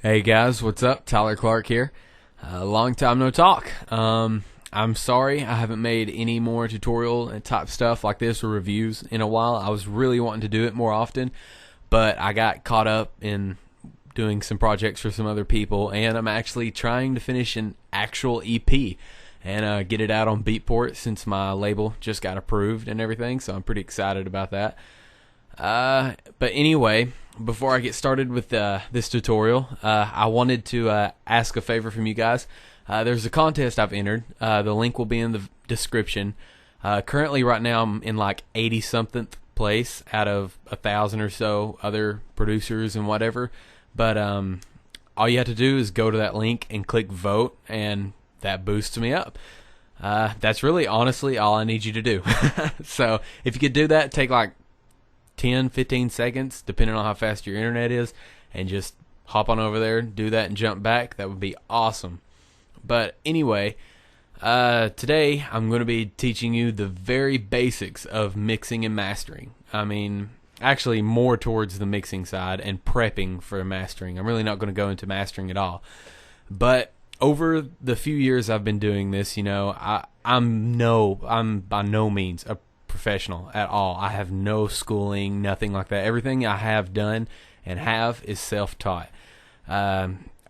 Hey guys, what's up? Tyler Clark here. Long time no talk. I'm sorry I haven't made any more tutorial and type stuff like this or reviews in a while. I was really wanting to do it more often, but I got caught up in doing some projects for some other people, and I'm actually trying to finish an actual EP and get it out on Beatport since my label just got approved and everything, so I'm pretty excited about that. But anyway, before I get started with this tutorial, I wanted to ask a favor from you guys. There's a contest I've entered. The link will be in the description. Currently, right now, I'm in like 80-something place out of 1,000 or so other producers and whatever. But all you have to do is go to that link and click vote, and that boosts me up. That's really, honestly, all I need you to do. So if you could do that, take like 10-15 seconds depending on how fast your internet is, and just hop on over there, do that, and jump back. That would be awesome. But anyway, today I'm going to be teaching you the very basics of mixing and mastering. I mean, actually more towards the mixing side and prepping for mastering. I'm really not going to go into mastering at all. But over the few years I've been doing this, I'm by no means a professional at all. I have no schooling, nothing like that. Everything I have done and have is self-taught.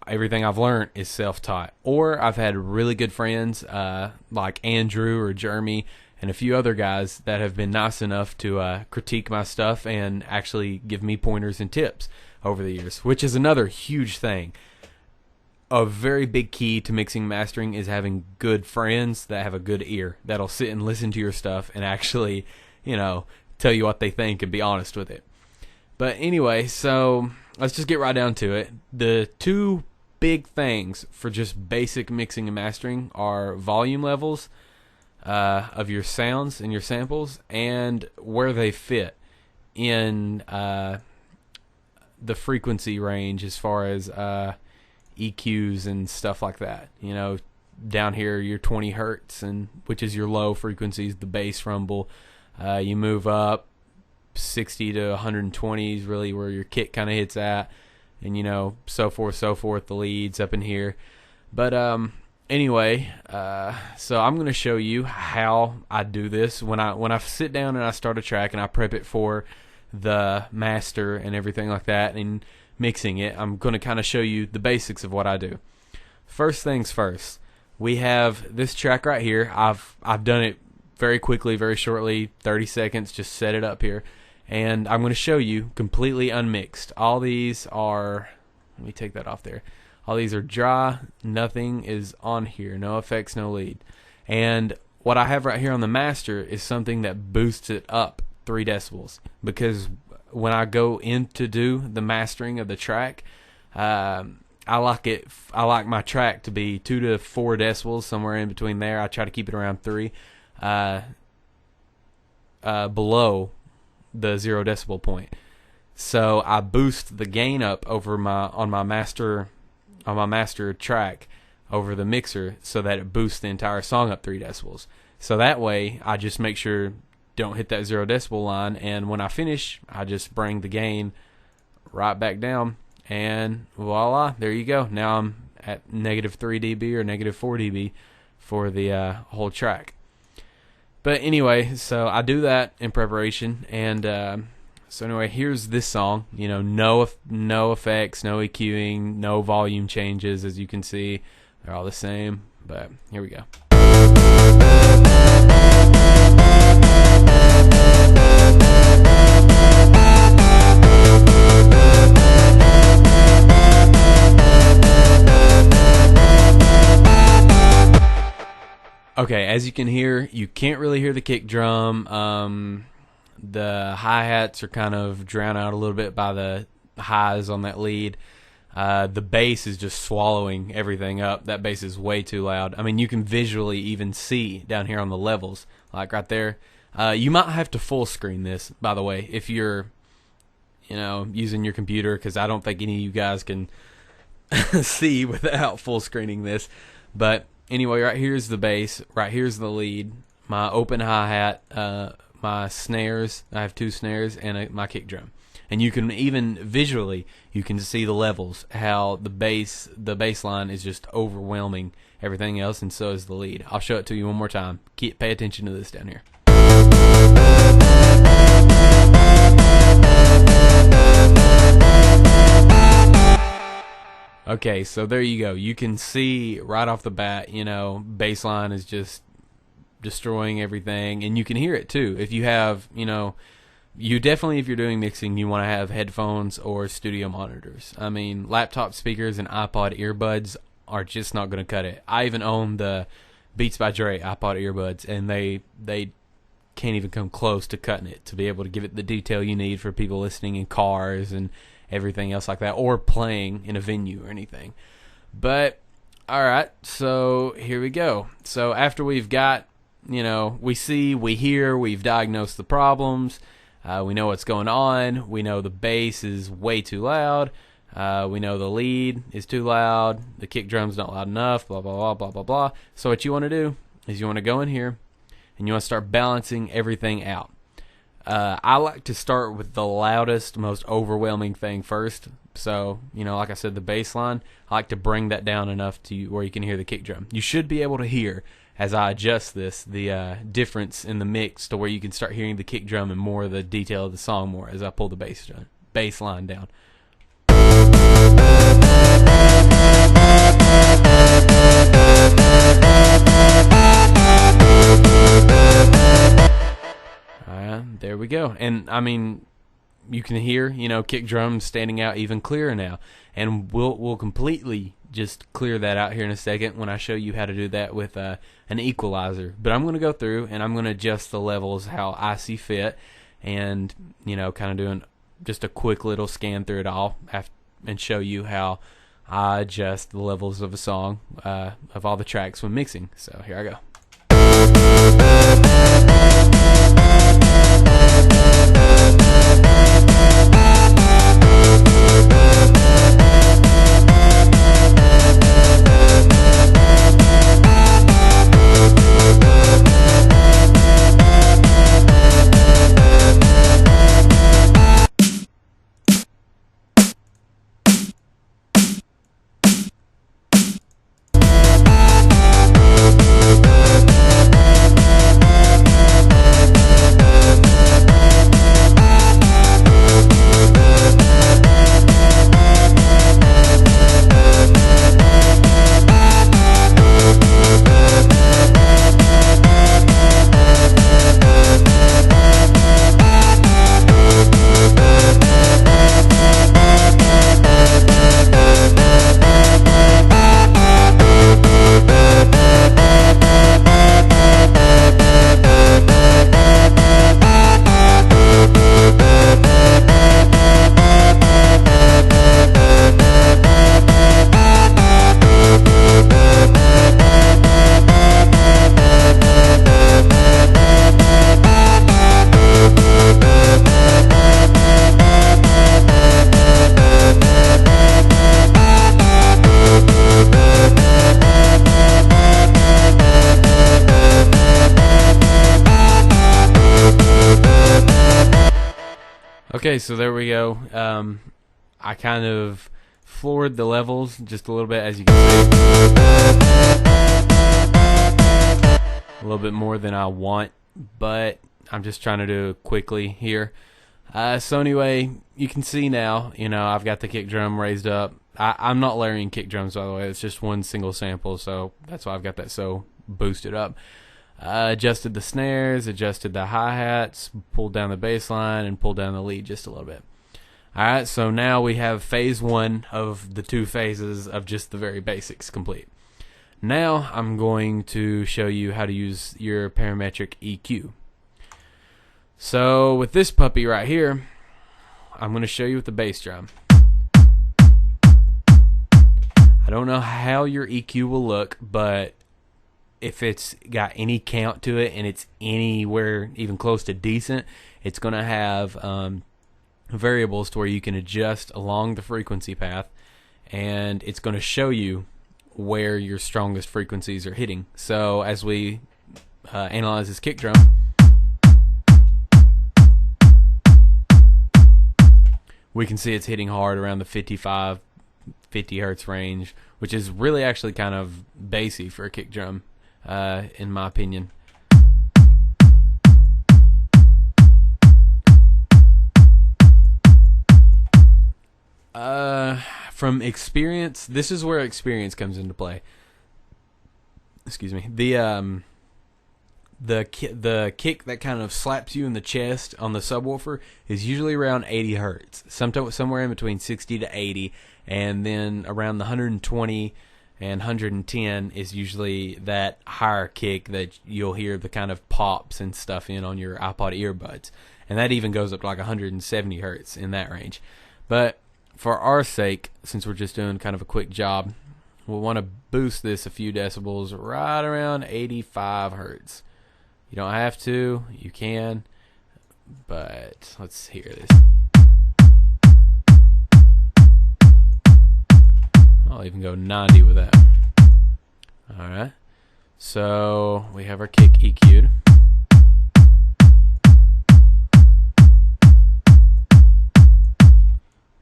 Everything I've learned is self-taught. Or I've had really good friends like Andrew or Jeremy and a few other guys that have been nice enough to critique my stuff and actually give me pointers and tips over the years, which is another huge thing. A very big key to mixing and mastering is having good friends that have a good ear, that'll sit and listen to your stuff and actually, tell you what they think and be honest with it. But anyway, so let's just get right down to it. The two big things for just basic mixing and mastering are volume levels of your sounds and your samples, and where they fit in the frequency range as far as EQs and stuff like that. Down here your 20 hertz, and which is your low frequencies, the bass rumble. You move up 60 to 120 is really where your kick kind of hits at, and so forth, the leads up in here. But anyway, so I'm going to show you how I do this when I sit down and I start a track and I prep it for the master and everything like that and mixing it. I'm going to kind of show you the basics of what I do. First things first, we have this track right here. I've done it very quickly, very shortly, 30 seconds, just set it up here. And I'm going to show you completely unmixed. All these are, let me take that off there. All these are dry, nothing is on here, no effects, no lead. And what I have right here on the master is something that boosts it up 3 decibels, because when I go in to do the mastering of the track, I like my track to be 2 to 4 decibels, somewhere in between there. I try to keep it around 3, below the 0 decibel point. So I boost the gain up over on my master track over the mixer, so that it boosts the entire song up 3 decibels. So that way I just make sure don't hit that 0 decibel line, and when I finish I just bring the gain right back down, and voila, there you go. Now I'm at -3 dB or -4 dB for the whole track. But anyway, so I do that in preparation, and so anyway, here's this song. No effects, no EQing, no volume changes. As you can see, they're all the same, but here we go. Okay, as you can hear, you can't really hear the kick drum. The hi-hats are kind of drowned out a little bit by the highs on that lead. The bass is just swallowing everything up. That bass is way too loud. I mean, you can visually even see down here on the levels, like right there. You might have to full screen this, by the way, if you're using your computer, because I don't think any of you guys can see without full screening this. But anyway, right here's the bass, right here's the lead, my open hi-hat, my snares. I have 2 snares and my kick drum. And you can even visually, you can see the levels, how the bass line is just overwhelming everything else, and so is the lead. I'll show it to you one more time. Pay attention to this down here. Okay, so there you go. You can see right off the bat, bass line is just destroying everything, and you can hear it too. If you have, you definitely, if you're doing mixing, you want to have headphones or studio monitors. I mean, laptop speakers and iPod earbuds are just not going to cut it. I even own the Beats by Dre iPod earbuds, and they can't even come close to cutting it, to be able to give it the detail you need for people listening in cars and everything else like that, or playing in a venue or anything. But alright, so here we go. So after we've got, we see, we hear, we've diagnosed the problems, we know what's going on, we know the bass is way too loud, we know the lead is too loud, the kick drum's not loud enough, blah blah blah blah blah blah. So what you want to do is you want to go in here and you want to start balancing everything out. I like to start with the loudest, most overwhelming thing first. So, like I said, the bass line, I like to bring that down enough to where you can hear the kick drum. You should be able to hear, as I adjust this, the difference in the mix to where you can start hearing the kick drum and more of the detail of the song more as I pull the bass line down. There we go. And I mean, you can hear, kick drums standing out even clearer now. And we'll completely just clear that out here in a second when I show you how to do that with an equalizer. But I'm going to go through and I'm going to adjust the levels how I see fit, and kind of doing just a quick little scan through it all and show you how I adjust the levels of a song, of all the tracks when mixing. So here I go. Okay, so there we go. I kind of floored the levels just a little bit, as you can see. A little bit more than I want, but I'm just trying to do it quickly here. So anyway, you can see now, I've got the kick drum raised up. I'm not layering kick drums, by the way. It's just one single sample, so that's why I've got that so boosted up. Adjusted the snares, adjusted the hi-hats, pulled down the bass line, and pulled down the lead just a little bit. Alright, so now we have phase one of the two phases of just the very basics complete. Now I'm going to show you how to use your parametric EQ. So with this puppy right here, I'm going to show you with the bass drum. I don't know how your EQ will look, but if it's got any count to it and it's anywhere even close to decent, it's going to have variables to where you can adjust along the frequency path, and it's going to show you where your strongest frequencies are hitting. So as we analyze this kick drum, we can see it's hitting hard around the 55, 50 hertz range, which is really actually kind of bassy for a kick drum, in my opinion. From experience, this is where experience comes into play. Excuse me. The kick that kind of slaps you in the chest on the subwoofer is usually around 80 hertz, somewhere in between 60 to 80, and then around the 120 and 110 is usually that higher kick that you'll hear the kind of pops and stuff in on your iPod earbuds, and that even goes up to like 170 hertz in that range. But for our sake, since we're just doing kind of a quick job, we'll want to boost this a few decibels right around 85 hertz. You don't have to, you can, but let's hear this. I'll even go 90 with that. Alright, so we have our kick EQ'd.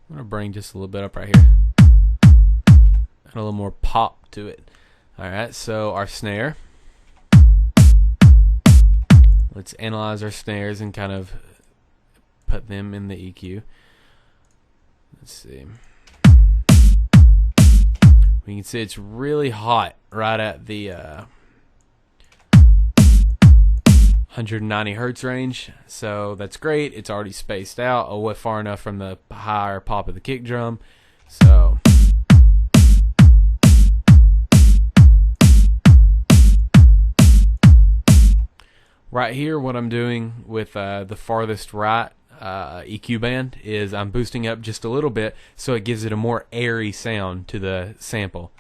I'm going to bring just a little bit up right here. And a little more pop to it. Alright, so our snare. Let's analyze our snares and kind of put them in the EQ. Let's see. We can see it's really hot right at the 190 hertz range, so that's great. It's already spaced out far enough from the higher pop of the kick drum. So right here, what I'm doing with the farthest right EQ band is I'm boosting up just a little bit so it gives it a more airy sound to the sample.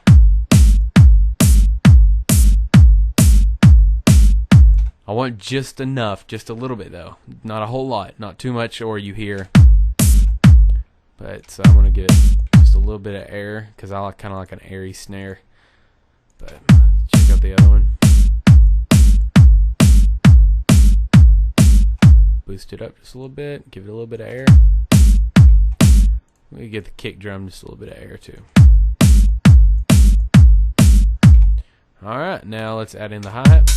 I want just enough, just a little bit though, not a whole lot, not too much or you hear. But so I'm going to get just a little bit of air because I kind of like an airy snare. But check out the other one. Boost it up just a little bit, give it a little bit of air. We get the kick drum just a little bit of air too. Alright, now let's add in the hi-hat.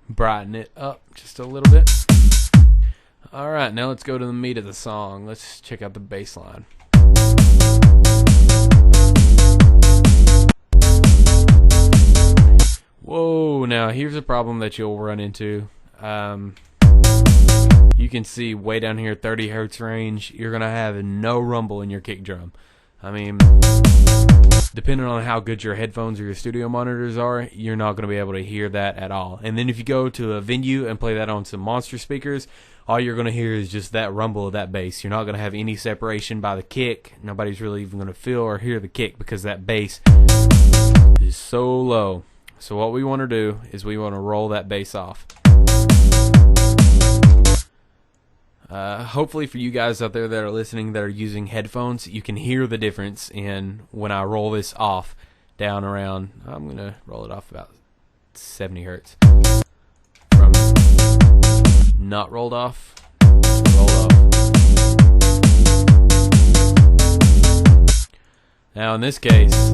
Brighten it up just a little bit. Alright, now let's go to the meat of the song. Let's check out the bass line. Whoa, now here's a problem that you'll run into. You can see way down here, 30 hertz range, you're going to have no rumble in your kick drum. I mean, depending on how good your headphones or your studio monitors are, you're not going to be able to hear that at all. And then if you go to a venue and play that on some monster speakers, all you're going to hear is just that rumble of that bass. You're not going to have any separation by the kick. Nobody's really even going to feel or hear the kick because that bass is so low. So what we want to do is we want to roll that bass off. Hopefully for you guys out there that are listening that are using headphones, you can hear the difference in when I roll this off down around, I'm going to roll it off about 70 hertz. From not rolled off, rolled off. Now in this case,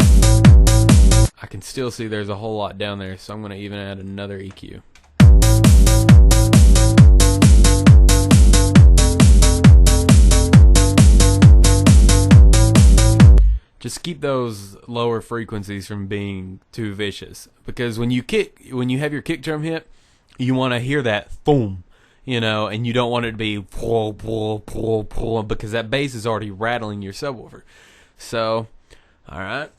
I can still see there's a whole lot down there, so I'm going to even add another EQ. Just keep those lower frequencies from being too vicious, because when you have your kick drum hit, you want to hear that boom, and you don't want it to be pull, pull, pull, pull, because that bass is already rattling your subwoofer. So, all right,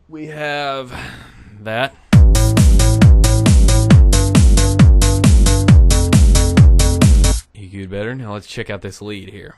we have that. EQ'd better. Now let's check out this lead here.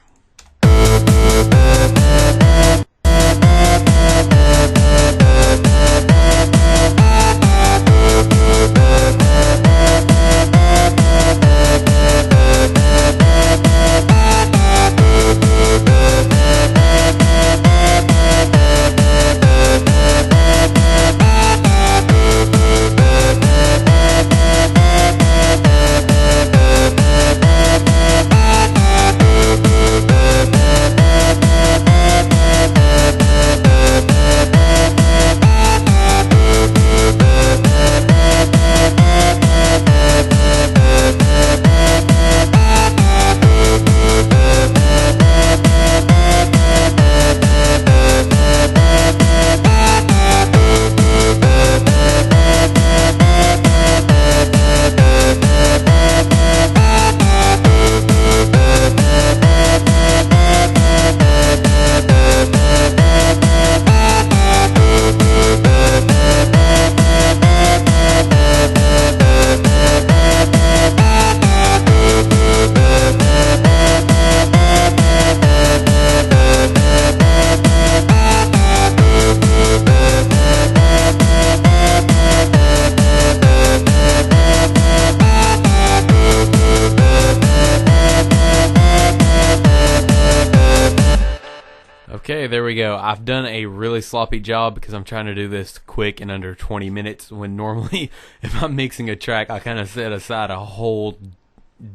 Okay, there we go. I've done a really sloppy job because I'm trying to do this quick in under 20 minutes when normally if I'm mixing a track, I kind of set aside a whole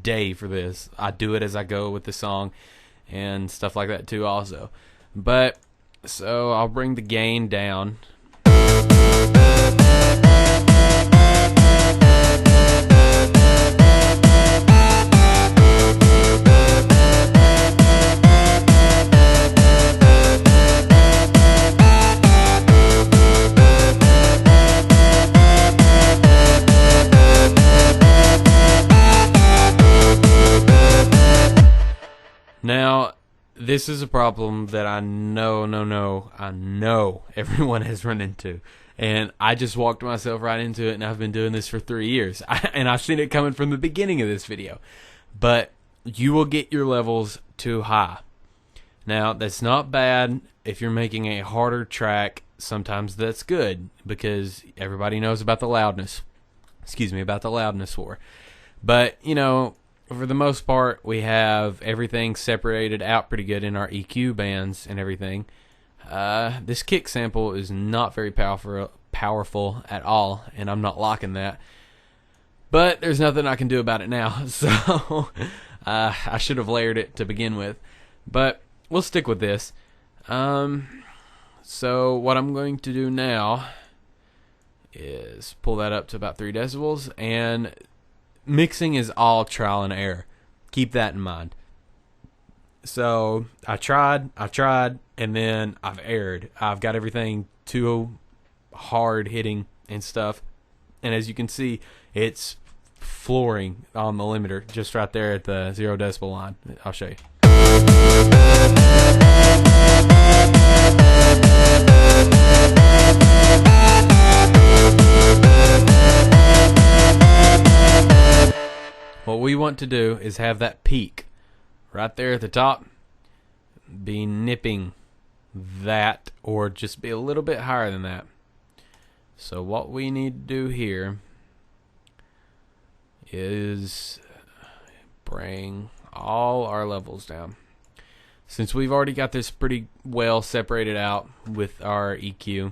day for this. I do it as I go with the song and stuff like that too also. But, so I'll bring the gain down. Now, this is a problem that I know everyone has run into. And I just walked myself right into it, and I've been doing this for 3 years. And I've seen it coming from the beginning of this video. But you will get your levels too high. Now, that's not bad if you're making a harder track. Sometimes that's good, because everybody knows about the loudness. About the loudness war. But, you know, for the most part, we have everything separated out pretty good in our EQ bands and everything. This kick sample is not very powerful at all, and I'm not liking that. But there's nothing I can do about it now, so I should have layered it to begin with. But we'll stick with this. So what I'm going to do now is pull that up to about 3 decibels, and mixing is all trial and error. Keep that in mind. So I tried, and then I've erred. I've got everything too hard hitting and stuff. And as you can see, it's flooring on the limiter just right there at the 0 decibel line. I'll show you. What we want to do is have that peak right there at the top be nipping that, or just be a little bit higher than that. So what we need to do here is bring all our levels down. Since we've already got this pretty well separated out with our EQ,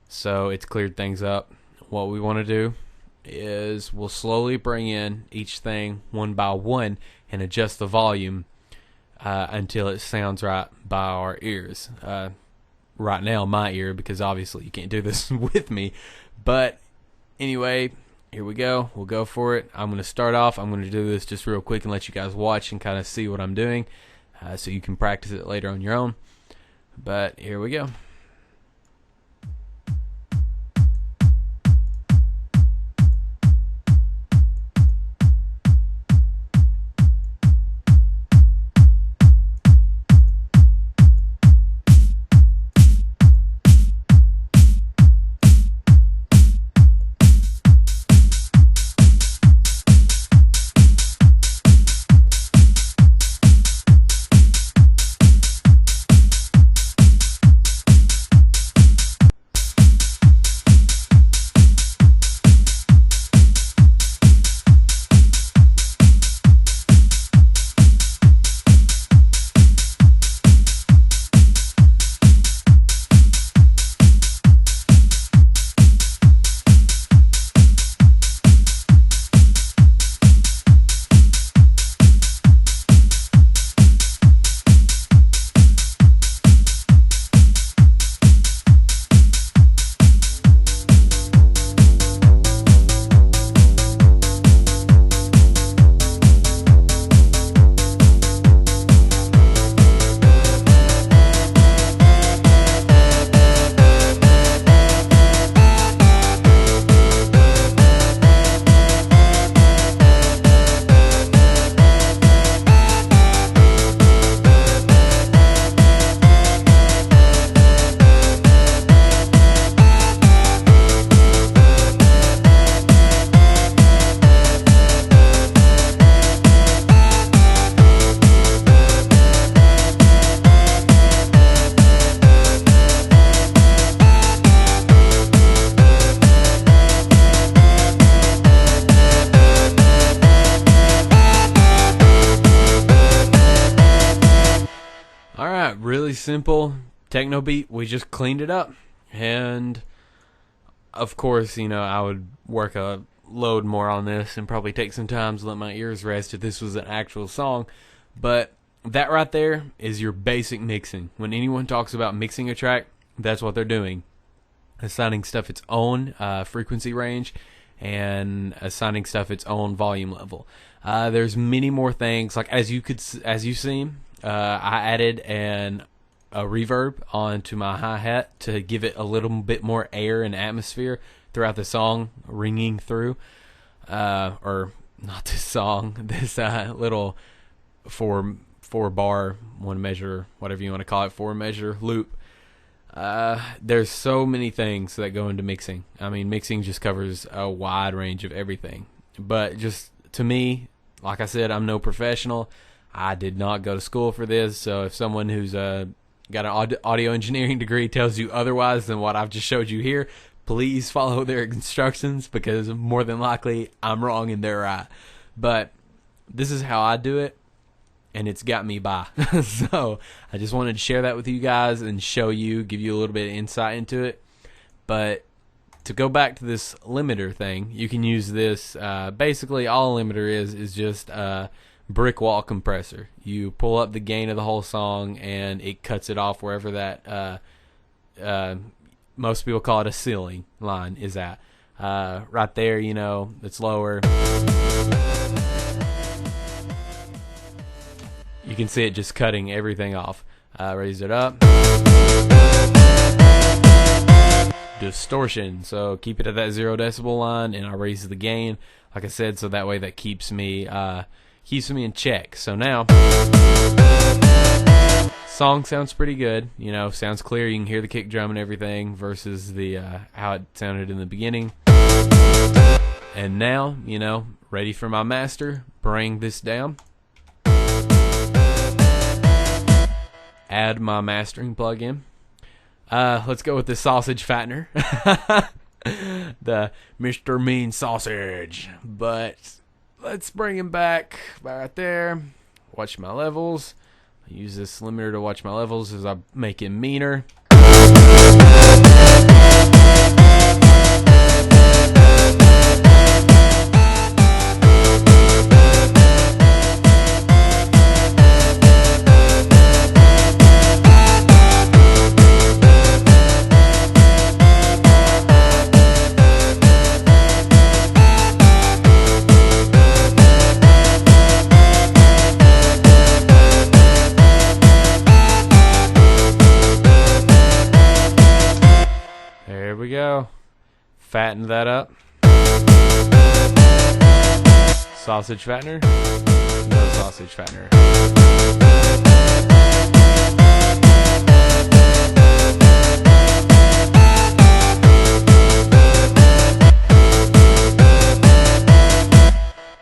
so it's cleared things up, what we want to do is we'll slowly bring in each thing one by one and adjust the volume until it sounds right by our ears. Right now, my ear, because obviously you can't do this with me. But anyway, here we go. We'll go for it. I'm going to start off. I'm going to do this just real quick and let you guys watch and kind of see what I'm doing, so you can practice it later on your own. But here we go. Alright, really simple techno beat. We just cleaned it up. And of course, I would work a load more on this and probably take some time to let my ears rest if this was an actual song. But that right there is your basic mixing. When anyone talks about mixing a track, that's what they're doing. Assigning stuff its own frequency range and assigning stuff its own volume level. There's many more things. Like as you've seen, I added a reverb onto my hi-hat to give it a little bit more air and atmosphere throughout the song, ringing through. Or not this song, this little four bar, one measure, whatever you want to call it, 4-measure loop. There's so many things that go into mixing. I mean, mixing just covers a wide range of everything. But just to me, like I said, I'm no professional. I did not go to school for this. So if someone who's got an audio engineering degree tells you otherwise than what I've just showed you here, please follow their instructions, because more than likely I'm wrong and they're right. But this is how I do it, and it's got me by. So I just wanted to share that with you guys and show you, give you a little bit of insight into it. But to go back to this limiter thing, you can use this. Basically, all a limiter is just a brick wall compressor. You pull up the gain of the whole song, and it cuts it off wherever that most people call it a ceiling line is at. Right there, it's lower. You can see it just cutting everything off. Raise it up. Distortion. So keep it at that 0 decibel line, and I raise the gain, like I said, so that way that keeps me in check. So now, song sounds pretty good. Sounds clear. You can hear the kick drum and everything versus the how it sounded in the beginning. And now, ready for my master. Bring this down. Add my mastering plugin. Let's go with the sausage fattener. The Mr. Mean Sausage. But let's bring him back right there. Watch my levels. I use this limiter to watch my levels as I make him meaner. There we go. Fatten that up. Sausage fattener. No sausage fattener.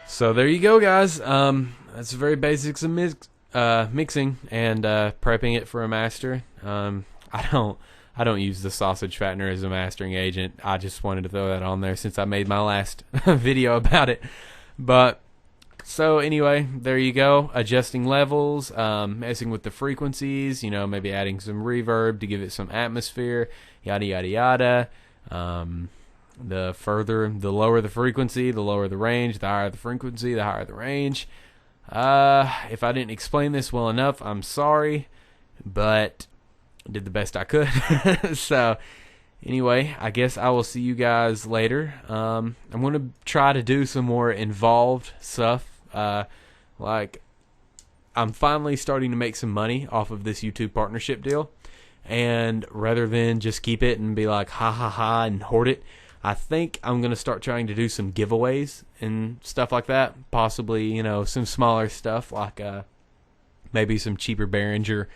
So there you go, guys. That's the very basics of mixing and prepping it for a master. I don't use the sausage fattener as a mastering agent. I just wanted to throw that on there since I made my last video about it. But so anyway, there you go. Adjusting levels, messing with the frequencies, maybe adding some reverb to give it some atmosphere, yada yada yada. The lower the frequency, the lower the range. The higher the frequency, the higher the range. If I didn't explain this well enough, I'm sorry, but did the best I could. So anyway, I guess I will see you guys later. I'm going to try to do some more involved stuff. Like, I'm finally starting to make some money off of this YouTube partnership deal. And rather than just keep it and be like, ha ha ha, and hoard it, I think I'm going to start trying to do some giveaways and stuff like that. Possibly, some smaller stuff like maybe some cheaper Behringer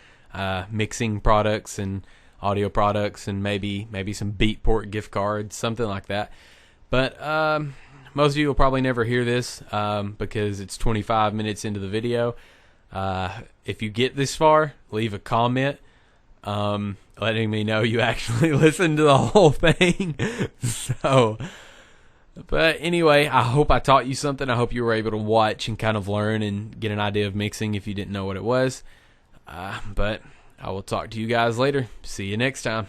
mixing products and audio products, and maybe some Beatport gift cards, something like that. But most of you will probably never hear this because it's 25 minutes into the video. If you get this far, leave a comment letting me know you actually listened to the whole thing. So, but anyway, I hope I taught you something. I hope you were able to watch and kind of learn and get an idea of mixing if you didn't know what it was. But I will talk to you guys later. See you next time.